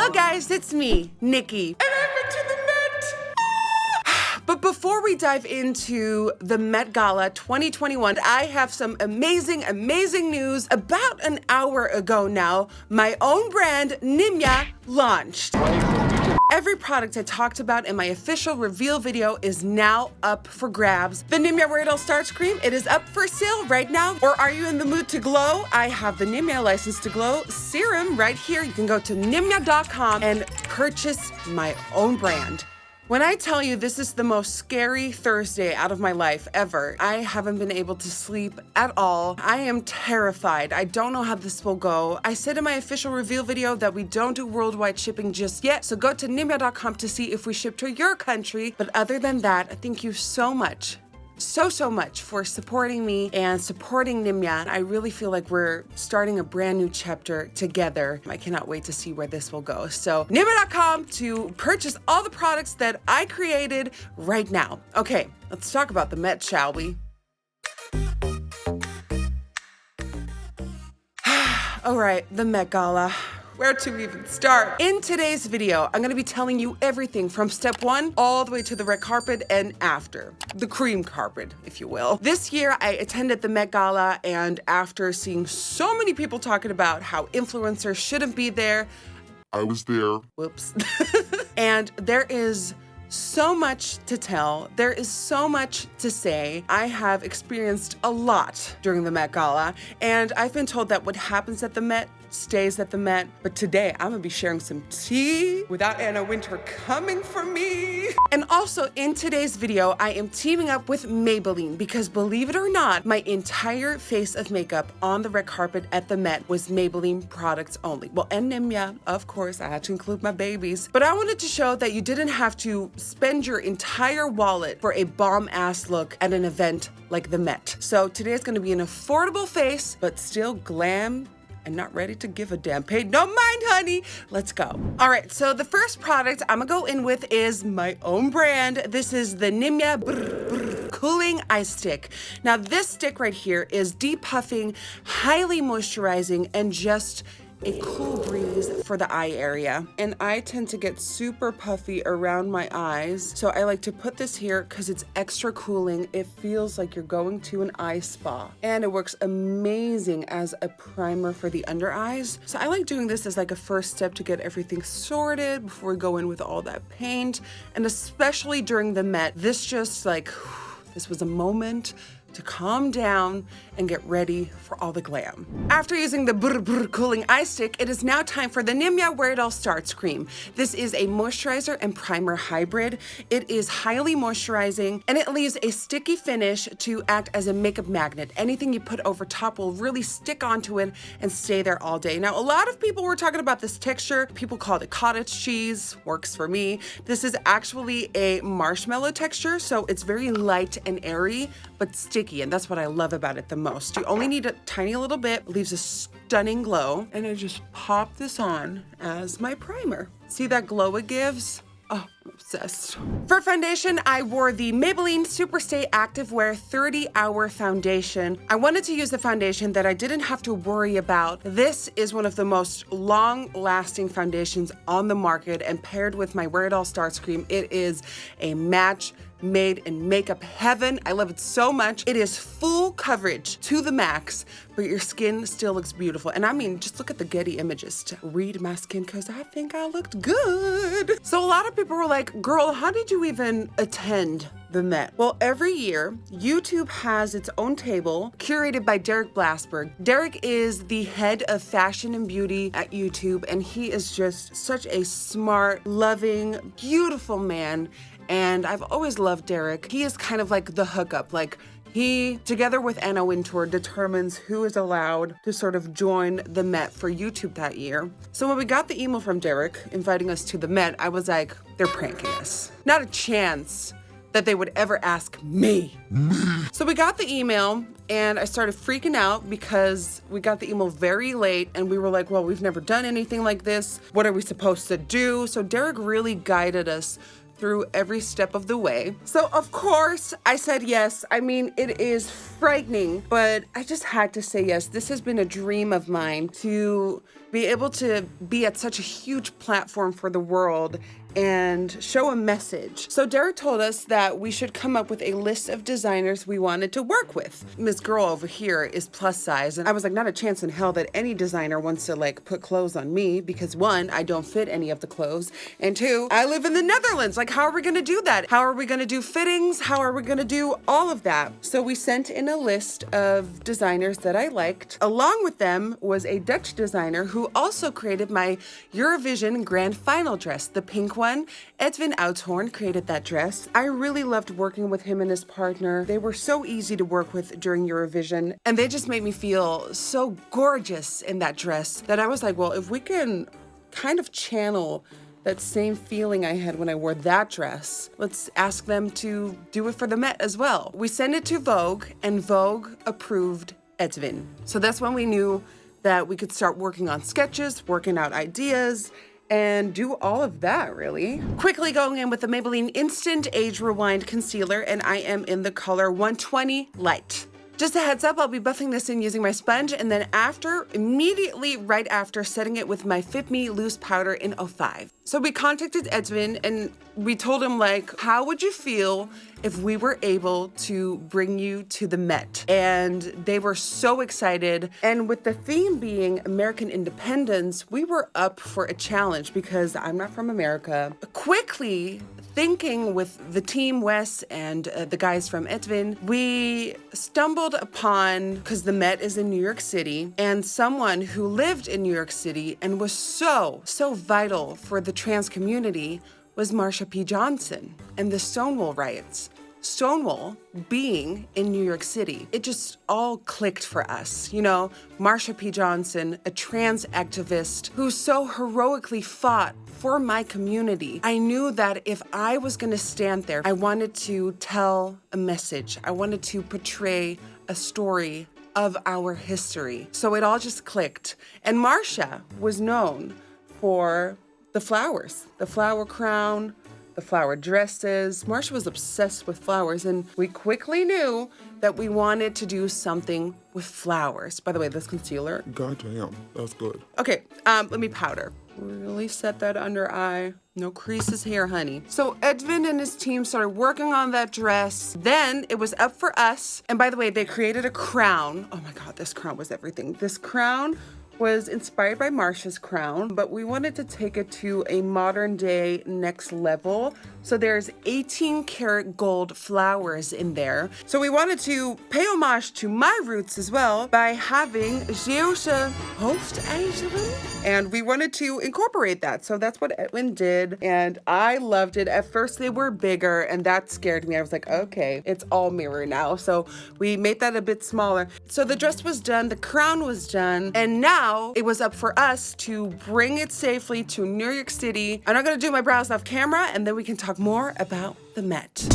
Hello guys, it's me, Nikki. And I went to the Met. But before we dive into the Met Gala 2021, I have some amazing news. About an hour ago now, my own brand, Nimya, launched. Every product I talked about in my official reveal video is now up for grabs. The Nimya Where It All Starts cream, it is up for sale right now. Or are you in the mood to glow? I have the Nimya License to Glow serum right here. You can go to nimya.com and purchase my own brand. When I tell you this is the most scary Thursday out of my life ever, I haven't been able to sleep at all. I am terrified. I don't know how this will go. I said in my official reveal video that we don't do worldwide shipping just yet, so go to nimya.com to see if we ship to your country. But other than that, thank you so much. So much for supporting me and supporting Nimya. I really feel like we're starting a brand new chapter together. I cannot wait to see where this will go. So nimya.com to purchase all the products that I created right now. Okay, let's talk about the Met, shall we? All right, the Met Gala. Where to even start? In today's video, I'm gonna be telling you everything from step one all the way to the red carpet and after. The cream carpet, if you will. This year, I attended the Met Gala, and after seeing so many people talking about how influencers shouldn't be there, I was there. Whoops. And there is so much to tell. There is so much to say. I have experienced a lot during the Met Gala, and I've been told that what happens at the Met stays at the Met. But today, I'm gonna be sharing some tea without Anna Wintour coming for me. And also in today's video, I am teaming up with Maybelline because believe it or not, my entire face of makeup on the red carpet at the Met was Maybelline products only. Well, and Nimya, of course, I had to include my babies. But I wanted to show that you didn't have to spend your entire wallet for a bomb-ass look at an event like the Met. So today is gonna be an affordable face, but still glam and not ready to give a damn. Pay no mind, honey. Let's go. All right, so the first product I'm gonna go in with is my own brand. This is the Nimya Cooling Eye Stick. Now this stick right here is depuffing, highly moisturizing, and just a cool breeze for the eye area. And I tend to get super puffy around my eyes, so I like to put this here because it's extra cooling. It feels like you're going to an eye spa, and it works amazing as a primer for the under eyes. So I like doing this as like a first step to get everything sorted before we go in with all that paint. And especially during the Met, this just like, this was a moment to calm down and get ready for all the glam. After using the cooling eye stick, it is now time for the Nimya Where It All Starts cream. This is a moisturizer and primer hybrid. It is highly moisturizing, and it leaves a sticky finish to act as a makeup magnet. Anything you put over top will really stick onto it and stay there all day. Now, a lot of people were talking about this texture. People called it cottage cheese, works for me. This is actually a marshmallow texture, so it's very light and airy, but sticky, and that's what I love about it the most. You only need a tiny little bit, leaves a stunning glow, and I just pop this on as my primer. See that glow it gives? Oh, I'm obsessed. For foundation, I wore the Maybelline Superstay Activewear 30-Hour Foundation. I wanted to use a foundation that I didn't have to worry about. This is one of the most long-lasting foundations on the market, and paired with my Where It All Starts cream, it is a match made in makeup heaven. I love it so much. It is full coverage to the max, but your skin still looks beautiful. And I mean, just look at the Getty images to read my skin, because I think I looked good. So a lot of people were like, girl, how did you even attend the Met? Well, every year, YouTube has its own table curated by Derek Blasberg. Derek is the head of fashion and beauty at YouTube, and he is just such a smart, loving, beautiful man. And I've always loved Derek. He is kind of like the hookup. Like, he, together with Anna Wintour, determines who is allowed to sort of join the Met for YouTube that year. So when we got the email from Derek inviting us to the Met, I was like, they're pranking us. Not a chance that they would ever ask me. So we got the email, and I started freaking out because we got the email very late, and we were like, well, we've never done anything like this. What are we supposed to do? So Derek really guided us through every step of the way. So of course I said yes. I mean, it is frightening, but I just had to say yes. This has been a dream of mine to be able to be at such a huge platform for the world and show a message. So Derek told us that we should come up with a list of designers we wanted to work with. This girl over here is plus size, and I was like, not a chance in hell that any designer wants to like put clothes on me, because one, I don't fit any of the clothes, and two, I live in the Netherlands. Like, how are we gonna do that? How are we gonna do fittings? How are we gonna do all of that? So we sent in a list of designers that I liked. Along with them was a Dutch designer who also created my Eurovision grand final dress, the pink one. Edwin Outhorn created that dress. I really loved working with him and his partner. They were so easy to work with during Eurovision, and they just made me feel so gorgeous in that dress that I was like, well, if we can kind of channel that same feeling I had when I wore that dress, let's ask them to do it for the Met as well. We sent it to Vogue, and Vogue approved Edwin. So that's when we knew that we could start working on sketches, working out ideas, and do all of that, really. Quickly going in with the Maybelline Instant Age Rewind Concealer, and I am in the color 120 Light. Just a heads up, I'll be buffing this in using my sponge, and then immediately right after, setting it with my Fit Me Loose Powder in 05. So we contacted Edwin and we told him, like, how would you feel if we were able to bring you to the Met? And they were so excited. And with the theme being American independence, we were up for a challenge because I'm not from America. Quickly thinking with the team, Wes and the guys from Edwin, we stumbled upon, because the Met is in New York City, and someone who lived in New York City and was so vital for the trans community was Marsha P. Johnson and the Stonewall riots. Stonewall being in New York City, it just all clicked for us. You know, Marsha P. Johnson, a trans activist who so heroically fought for my community. I knew that if I was gonna stand there, I wanted to tell a message. I wanted to portray a story of our history. So it all just clicked. And Marsha was known for the flowers, the flower crown, the flower dresses. Marsha was obsessed with flowers, and we quickly knew that we wanted to do something with flowers. By the way, this concealer. God damn, that's good. Okay, let me powder. Really set that under eye. No creases here, honey. So Edwin and his team started working on that dress. Then it was up for us. And by the way, they created a crown. Oh my God, this crown was everything. This crown was inspired by Marsha's crown, but we wanted to take it to a modern day next level. So there's 18 karat gold flowers in there. So we wanted to pay homage to my roots as well by having Zeeuwse hoofdijzeren, and we wanted to incorporate that. So that's what Edwin did, and I loved it. At first they were bigger, and that scared me. I was like, okay, it's all mirror now. So we made that a bit smaller. So the dress was done, the crown was done, and now it was up for us to bring it safely to New York City. I'm not gonna do my brows off camera, and then we can talk more about the Met.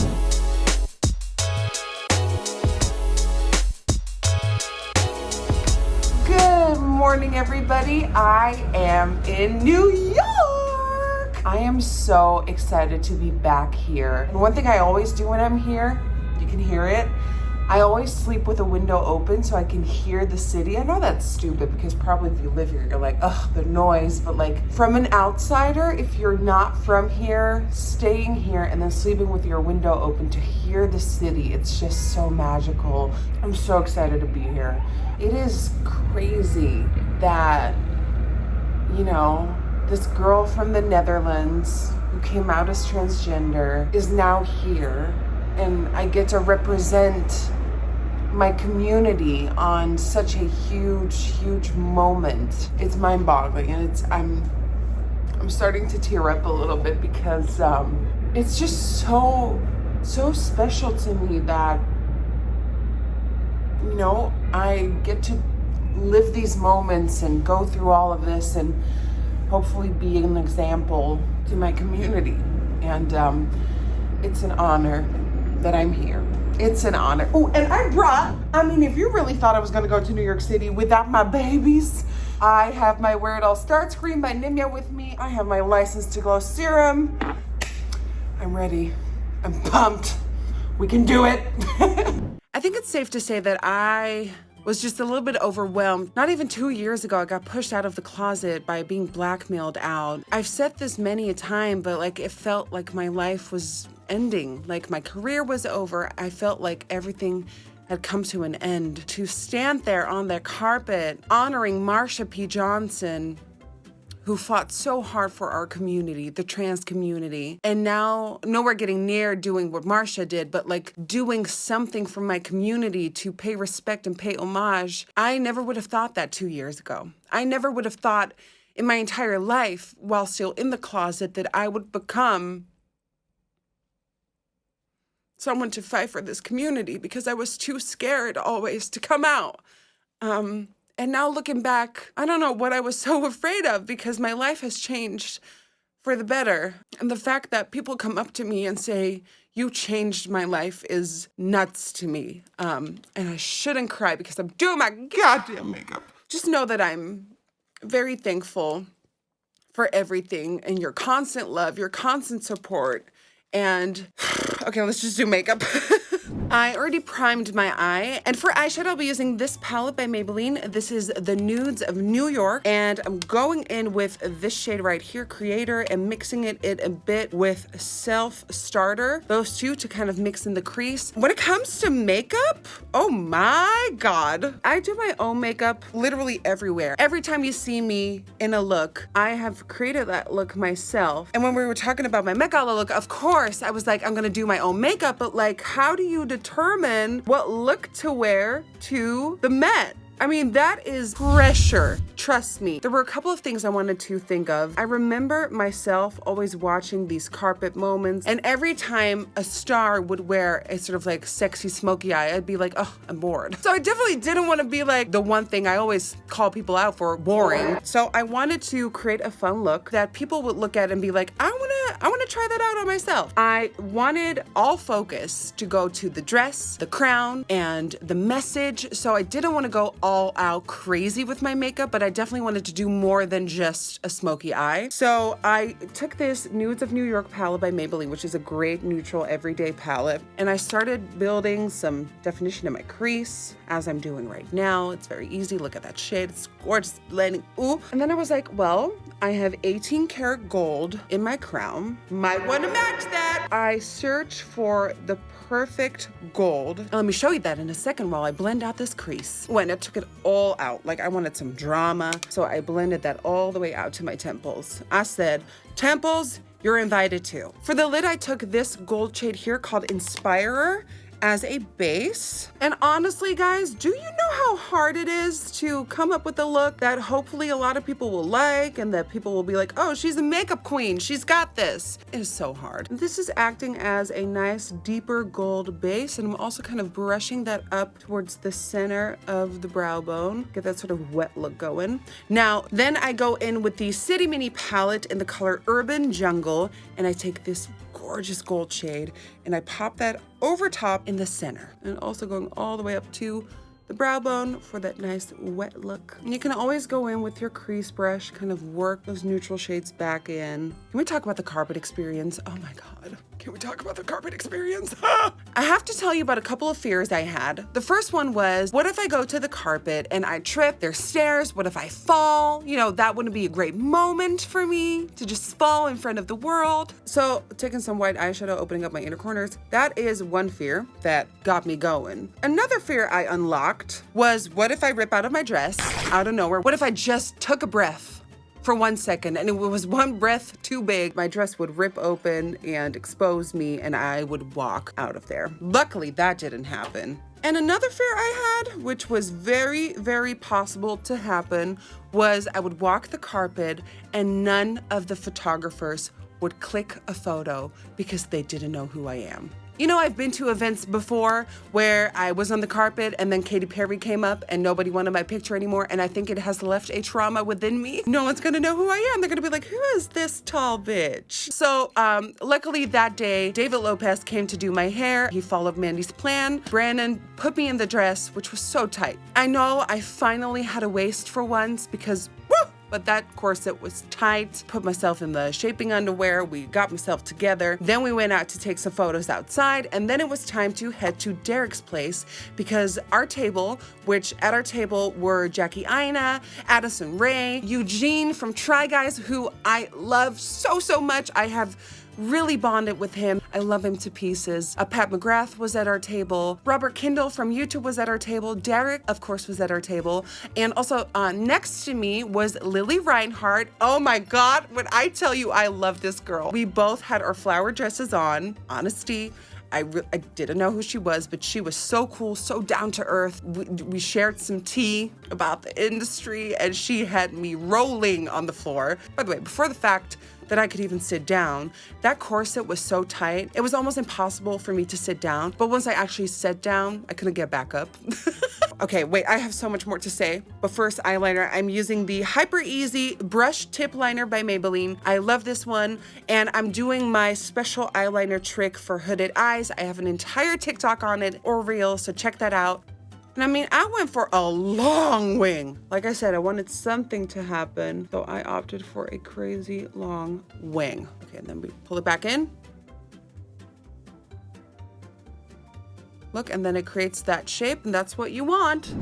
Good morning, everybody. I am in New York. I am so excited to be back here. And one thing I always do when I'm here, you can hear it, I always sleep with a window open so I can hear the city. I know that's stupid because probably if you live here, you're like, ugh, the noise. But like from an outsider, if you're not from here, staying here and then sleeping with your window open to hear the city, it's just so magical. I'm so excited to be here. It is crazy that, you know, this girl from the Netherlands who came out as transgender is now here, and I get to represent my community on such a huge moment. It's mind-boggling, and I'm starting to tear up a little bit because it's just so special to me that, you know, I get to live these moments and go through all of this and hopefully be an example to my community. And it's an honor that I'm here. It's an honor. Oh, and if you really thought I was gonna go to New York City without my babies, I have my Where It All Starts cream by Nimya with me. I have my License to Glow serum. I'm ready. I'm pumped. We can do it. I think it's safe to say that I was just a little bit overwhelmed. Not even 2 years ago, I got pushed out of the closet by being blackmailed out. I've said this many a time, but like it felt like my life was ending, like my career was over. I felt like everything had come to an end. To stand there on that carpet honoring Marsha P. Johnson, who fought so hard for our community, the trans community, and now nowhere getting near doing what Marsha did, but like doing something for my community to pay respect and pay homage. I never would have thought that 2 years ago. I never would have thought in my entire life, while still in the closet, that I would become someone to fight for this community, because I was too scared always to come out. And now looking back, I don't know what I was so afraid of, because my life has changed for the better. And the fact that people come up to me and say, "You changed my life," is nuts to me. And I shouldn't cry because I'm doing my goddamn makeup. Just know that I'm very thankful for everything and your constant love, your constant support. And okay, let's just do makeup. I already primed my eye, and for eyeshadow I'll be using this palette by Maybelline. This is the Nudes of New York, and I'm going in with this shade right here, Creator, and mixing it a bit with Self Starter. Those two to kind of mix in the crease. When it comes to makeup, oh my God. I do my own makeup literally everywhere. Every time you see me in a look, I have created that look myself. And when we were talking about my Met Gala look, of course, I was like, I'm gonna do my own makeup, but like, how do you determine what look to wear to the Met? I mean, that is pressure. Trust me. There were a couple of things I wanted to think of. I remember myself always watching these carpet moments, and every time a star would wear a sort of like sexy smoky eye, I'd be like, oh, I'm bored. So I definitely didn't want to be like the one thing I always call people out for, boring. So I wanted to create a fun look that people would look at and be like, I wanna try that out on myself. I wanted all focus to go to the dress, the crown, and the message. So I didn't want to go all out crazy with my makeup, but I definitely wanted to do more than just a smoky eye. So I took this Nudes of New York palette by Maybelline, which is a great neutral everyday palette, and I started building some definition in my crease, as I'm doing right now. It's very easy. Look at that shade. It's gorgeous blending. Ooh. And then I was like, well, I have 18 karat gold in my crown. Might want to match that. I search for the perfect gold. And let me show you that in a second while I blend out this crease. When I took it all out, like I wanted some drama, so I blended that all the way out to my temples. I said, temples, you're invited too. For the lid, I took this gold shade here called Inspirer as a base. And honestly, guys, do you know how hard it is to come up with a look that hopefully a lot of people will like and that people will be like, oh, she's a makeup queen, she's got this? It is so hard. This is acting as a nice deeper gold base, and I'm also kind of brushing that up towards the center of the brow bone. Get that sort of wet look going. Now, then I go in with the City Mini palette in the color Urban Jungle, and I take this gorgeous gold shade and I pop that over top in the center, and also going all the way up to the brow bone for that nice wet look. And you can always go in with your crease brush, kind of work those neutral shades back in. Can we talk about the carpet experience? Oh my God. Can we talk about the carpet experience? I have to tell you about a couple of fears I had. The first one was, what if I go to the carpet and I trip? There's stairs. What if I fall? You know, that wouldn't be a great moment for me to just fall in front of the world. So taking some white eyeshadow, opening up my inner corners, that is one fear that got me going. Another fear I unlocked was, what if I rip out of my dress out of nowhere? What if I just took a breath for 1 second and it was one breath too big? My dress would rip open and expose me and I would walk out of there. Luckily, that didn't happen. And another fear I had, which was very, very possible to happen, was I would walk the carpet and none of the photographers would click a photo because they didn't know who I am. You know, I've been to events before where I was on the carpet and then Katy Perry came up and nobody wanted my picture anymore, and I think it has left a trauma within me. No one's gonna know who I am. They're gonna be like, who is this tall bitch? So luckily that day, David Lopez came to do my hair. He followed Mandy's plan. Brandon put me in the dress, which was so tight. I know I finally had a waist for once because, woo, but that corset was tight. Put myself in the shaping underwear. We got myself together. Then we went out to take some photos outside, and then it was time to head to Derek's place because our table, which at our table were Jackie Aina, Addison Rae, Eugene from Try Guys, who I love so much. I have really bonded with him. I love him to pieces. Pat McGrath was at our table. Robert Kindle from YouTube was at our table. Derek, of course, was at our table. And also next to me was Lily Reinhardt. Oh my God, when I tell you I love this girl. We both had our flower dresses on. Honesty. I didn't know who she was, but she was so cool, so down to earth. We shared some tea about the industry, and she had me rolling on the floor. By the way, before the fact that I could even sit down, that corset was so tight, it was almost impossible for me to sit down. But once I actually sat down, I couldn't get back up. Okay, wait, I have so much more to say. But first, eyeliner. I'm using the Hyper Easy Brush Tip Liner by Maybelline. I love this one, and I'm doing my special eyeliner trick for hooded eyes. I have an entire TikTok on it, or reel, so check that out. And I mean, I went for a long wing. Like I said, I wanted something to happen, so I opted for a crazy long wing. Okay, and then we pull it back in. Look, and then it creates that shape, and that's what you want.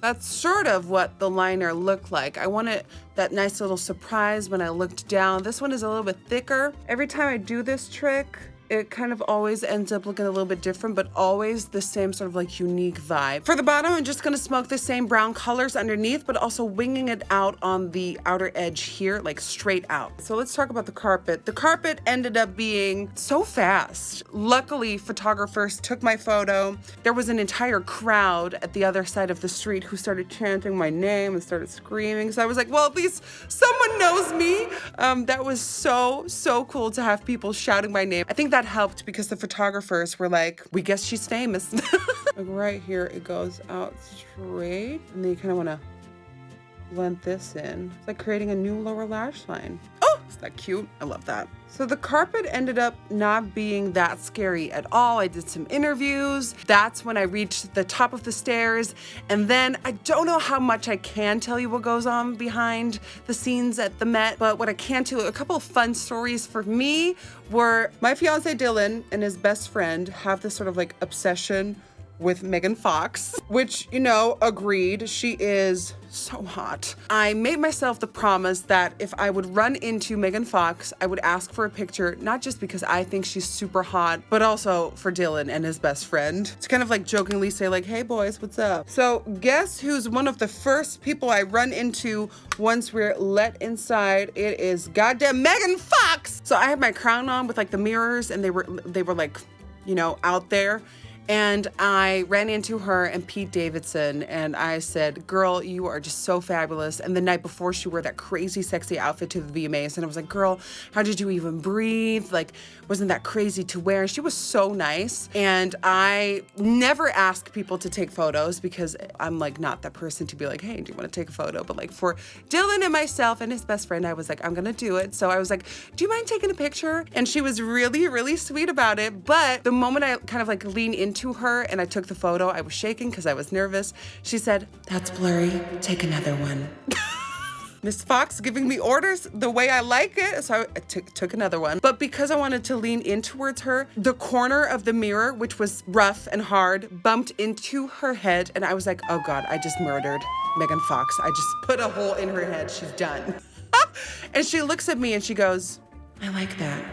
That's sort of what the liner looked like. I wanted that nice little surprise when I looked down. This one is a little bit thicker. Every time I do this trick, it kind of always ends up looking a little bit different, but always the same sort of like unique vibe. For the bottom, I'm just gonna smoke the same brown colors underneath, but also winging it out on the outer edge here, like straight out. So let's talk about the carpet. The carpet ended up being so fast. Luckily, photographers took my photo. There was an entire crowd at the other side of the street who started chanting my name and started screaming. So I was like, well, at least someone knows me. That was so cool to have people shouting my name. I think that helped because the photographers were like, we guess she's famous. Like right here, it goes out straight, and then you kind of want to blend this in. It's like creating a new lower lash line. Oh, is that cute? I love that. So the carpet ended up not being that scary at all. I did some interviews. That's when I reached the top of the stairs. And then I don't know how much I can tell you what goes on behind the scenes at the Met, but what I can tell you, a couple of fun stories for me were my fiance Dylan and his best friend have this sort of like obsession with Megan Fox, which, you know, agreed. She is so hot. I made myself the promise that if I would run into Megan Fox, I would ask for a picture, not just because I think she's super hot, but also for Dylan and his best friend. To kind of like jokingly say like, hey boys, what's up? So guess who's one of the first people I run into once we're let inside? It is goddamn Megan Fox. So I had my crown on with like the mirrors, and they were like, you know, out there. And I ran into her and Pete Davidson, and I said, girl, you are just so fabulous. And the night before, she wore that crazy sexy outfit to the VMAs, and I was like, girl, how did you even breathe? Like, wasn't that crazy to wear? And she was so nice. And I never ask people to take photos because I'm like not that person to be like, hey, do you want to take a photo? But like for Dylan and myself and his best friend, I was like, I'm gonna do it. So I was like, do you mind taking a picture? And she was really sweet about it. But the moment I kind of like leaned into her and I took the photo, I was shaking because I was nervous. She said, that's blurry, take another one. Miss Fox giving me orders the way I like it. So I took another one. But because I wanted to lean in towards her, the corner of the mirror, which was rough and hard, bumped into her head. And I was like, oh God, I just murdered Megan Fox. I just put a hole in her head. She's done. And she looks at me and she goes, I like that.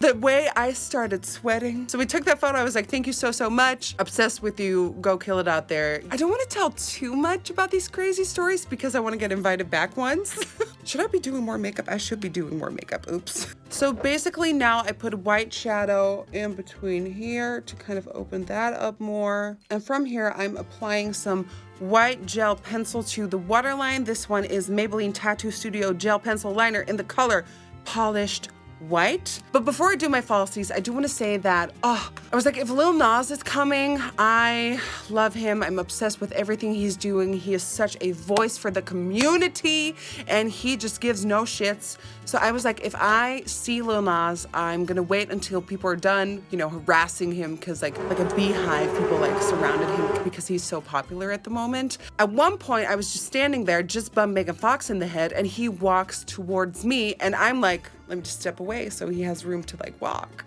The way I started sweating. So we took that photo. I was like, thank you so much. Obsessed with you. Go kill it out there. I don't want to tell too much about these crazy stories because I want to get invited back once. Should I be doing more makeup? I should be doing more makeup. Oops. So basically now I put white shadow in between here to kind of open that up more. And from here, I'm applying some white gel pencil to the waterline. This one is Maybelline Tattoo Studio Gel Pencil Liner in the color Polished white. But before I do my falsies, I do want to say that, I was like, if Lil Nas is coming, I love him. I'm obsessed with everything he's doing. He is such a voice for the community and he just gives no shits. So I was like, if I see Lil Nas, I'm gonna wait until people are done, you know, harassing him because like a beehive, people like surrounded him because he's so popular at the moment. At one point, I was just standing there, just bumped Megan Fox in the head, and he walks towards me, and I'm like, let me just step away so he has room to like walk.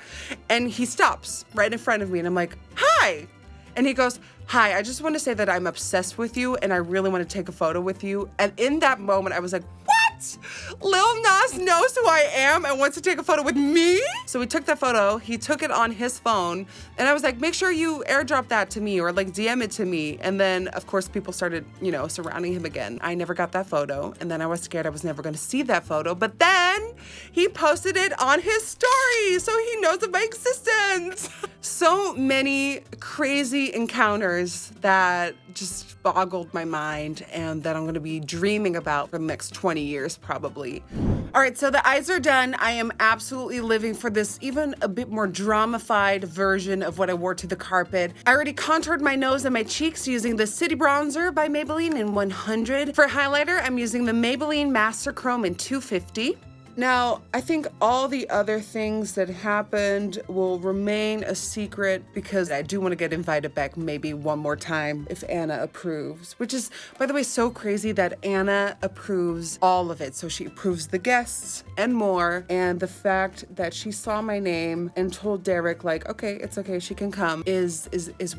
And he stops right in front of me, and I'm like, hi. And he goes, hi, I just want to say that I'm obsessed with you and I really want to take a photo with you. And in that moment, I was like, what? Lil Nas knows who I am and wants to take a photo with me? So we took that photo, he took it on his phone, and I was like, make sure you airdrop that to me or like DM it to me. And then of course people started, you know, surrounding him again. I never got that photo, and then I was scared I was never gonna see that photo, but then he posted it on his story, so he knows of my existence. So many crazy encounters that just boggled my mind and that I'm gonna be dreaming about for the next 20 years probably. All right, so the eyes are done. I am absolutely living for this even a bit more dramified version of what I wore to the carpet. I already contoured my nose and my cheeks using the City Bronzer by Maybelline in 100. For highlighter, I'm using the Maybelline Master Chrome in 250. Now, I think all the other things that happened will remain a secret because I do want to get invited back maybe one more time if Anna approves, which is, by the way, so crazy that Anna approves all of it. So she approves the guests and more. And the fact that she saw my name and told Derek, like, okay, it's okay, she can come, is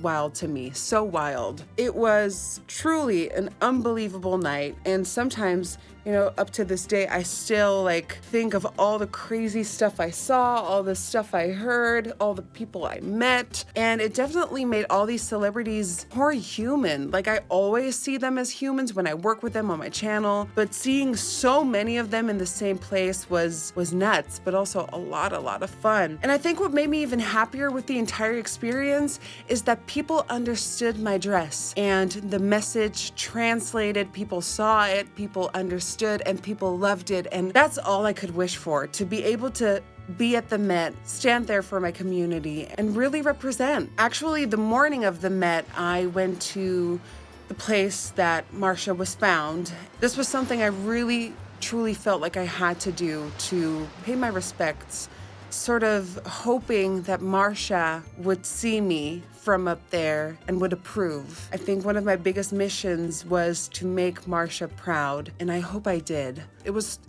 wild to me. So wild. It was truly an unbelievable night. And sometimes, you know, up to this day, I still like think of all the crazy stuff I saw, all the stuff I heard, all the people I met, and it definitely made all these celebrities more human. Like I always see them as humans when I work with them on my channel, but seeing so many of them in the same place was nuts, but also a lot of fun. And I think what made me even happier with the entire experience is that people understood my dress and the message translated, people saw it, people understood, and people loved it. And that's all I could wish for, to be able to be at the Met, stand there for my community, and really represent. Actually, the morning of the Met, I went to the place that Marcia was found. This was something I really, truly felt like I had to do to pay my respects, sort of hoping that Marcia would see me from up there and would approve. I think one of my biggest missions was to make Marcia proud, and I hope I did. It was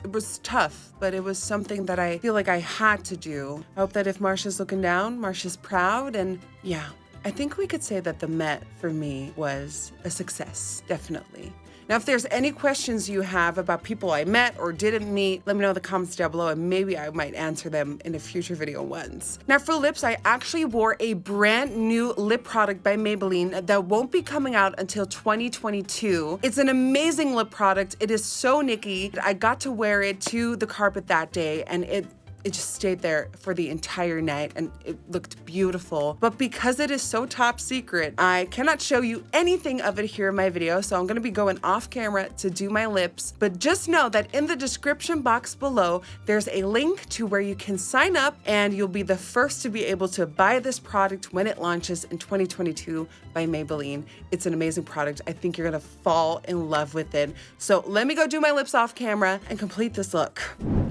tough, but it was something that I feel like I had to do. I hope that if Marcia's looking down, Marcia's proud, and yeah, I think we could say that the Met for me was a success, definitely. Now, if there's any questions you have about people I met or didn't meet, let me know in the comments down below and maybe I might answer them in a future video once. Now, for lips, I actually wore a brand new lip product by Maybelline that won't be coming out until 2022. It's an amazing lip product. It is so Nikki. I got to wear it to the carpet that day and it just stayed there for the entire night and it looked beautiful. But because it is so top secret, I cannot show you anything of it here in my video, so I'm gonna be going off camera to do my lips. But just know that in the description box below, there's a link to where you can sign up and you'll be the first to be able to buy this product when it launches in 2022 by Maybelline. It's an amazing product. I think you're gonna fall in love with it. So let me go do my lips off camera and complete this look.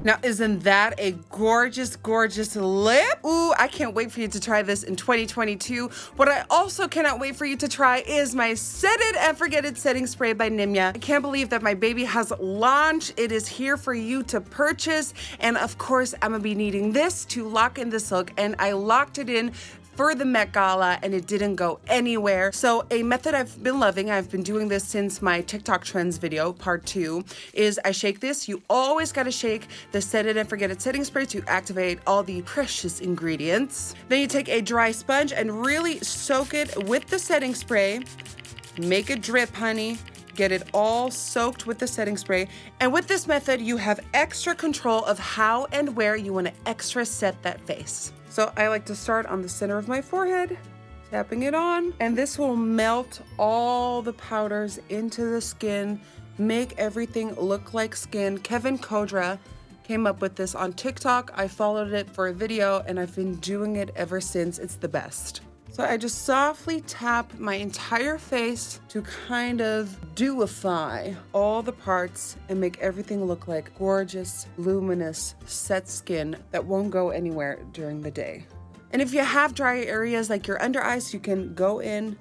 Now, isn't that a gorgeous, gorgeous lip? Ooh, I can't wait for you to try this in 2022. What I also cannot wait for you to try is my Set It and Forget It setting spray by Nimya. I can't believe that my baby has launched. It is here for you to purchase. And of course, I'm gonna be needing this to lock in this look. And I locked it in for the Met Gala and it didn't go anywhere. So a method I've been loving, I've been doing this since my TikTok trends video, part 2, is I shake this. You always gotta shake the Set It and Forget It setting spray to activate all the precious ingredients. Then you take a dry sponge and really soak it with the setting spray. Make it drip, honey. Get it all soaked with the setting spray. And with this method, you have extra control of how and where you wanna extra set that face. So I like to start on the center of my forehead, tapping it on, and this will melt all the powders into the skin, make everything look like skin. Kevin Kodra came up with this on TikTok. I followed it for a video and I've been doing it ever since. It's the best. So I just softly tap my entire face to kind of deify all the parts and make everything look like gorgeous, luminous, set skin that won't go anywhere during the day. And if you have dry areas like your under eyes, you can go in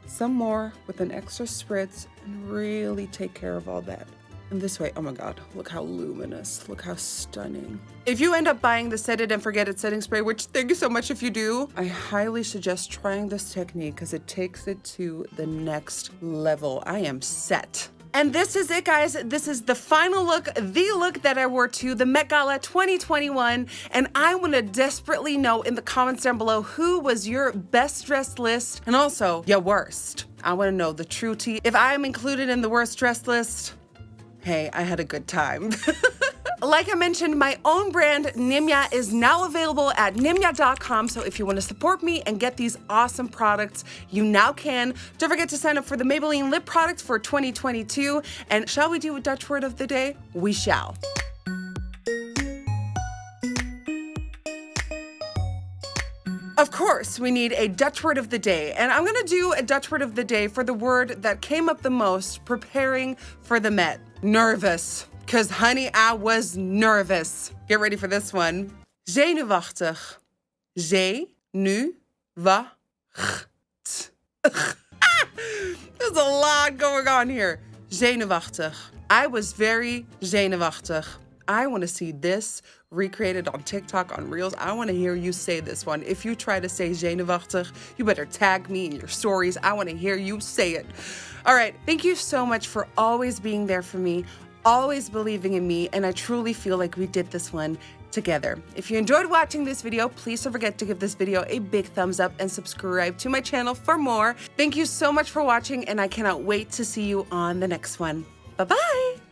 some more with an extra spritz and really take care of all that. And this way, oh my God, look how luminous, look how stunning. If you end up buying the Set It and Forget It setting spray, which thank you so much if you do, I highly suggest trying this technique because it takes it to the next level. I am set. And this is it, guys. This is the final look, the look that I wore to the Met Gala 2021. And I want to desperately know in the comments down below who was your best dressed list and also your worst. I want to know the true tea. If I am included in the worst dressed list, hey, I had a good time. Like I mentioned, my own brand, Nimya, is now available at nimya.com. So if you want to support me and get these awesome products, you now can. Don't forget to sign up for the Maybelline lip product for 2022. And shall we do a Dutch word of the day? We shall. Of course, we need a Dutch word of the day, and I'm gonna do a Dutch word of the day for the word that came up the most preparing for the Met. Nervous, because honey, I was nervous. Get ready for this one. Zenuwachtig. Zenuwachtig. There's a lot going on here. Zenuwachtig. I was very zenuwachtig. I want to see this recreated on TikTok, on Reels. I want to hear you say this one. If you try to say zenuwachtig, you better tag me in your stories. I want to hear you say it. All right. Thank you so much for always being there for me, always believing in me, and I truly feel like we did this one together. If you enjoyed watching this video, please don't forget to give this video a big thumbs up and subscribe to my channel for more. Thank you so much for watching, and I cannot wait to see you on the next one. Bye-bye.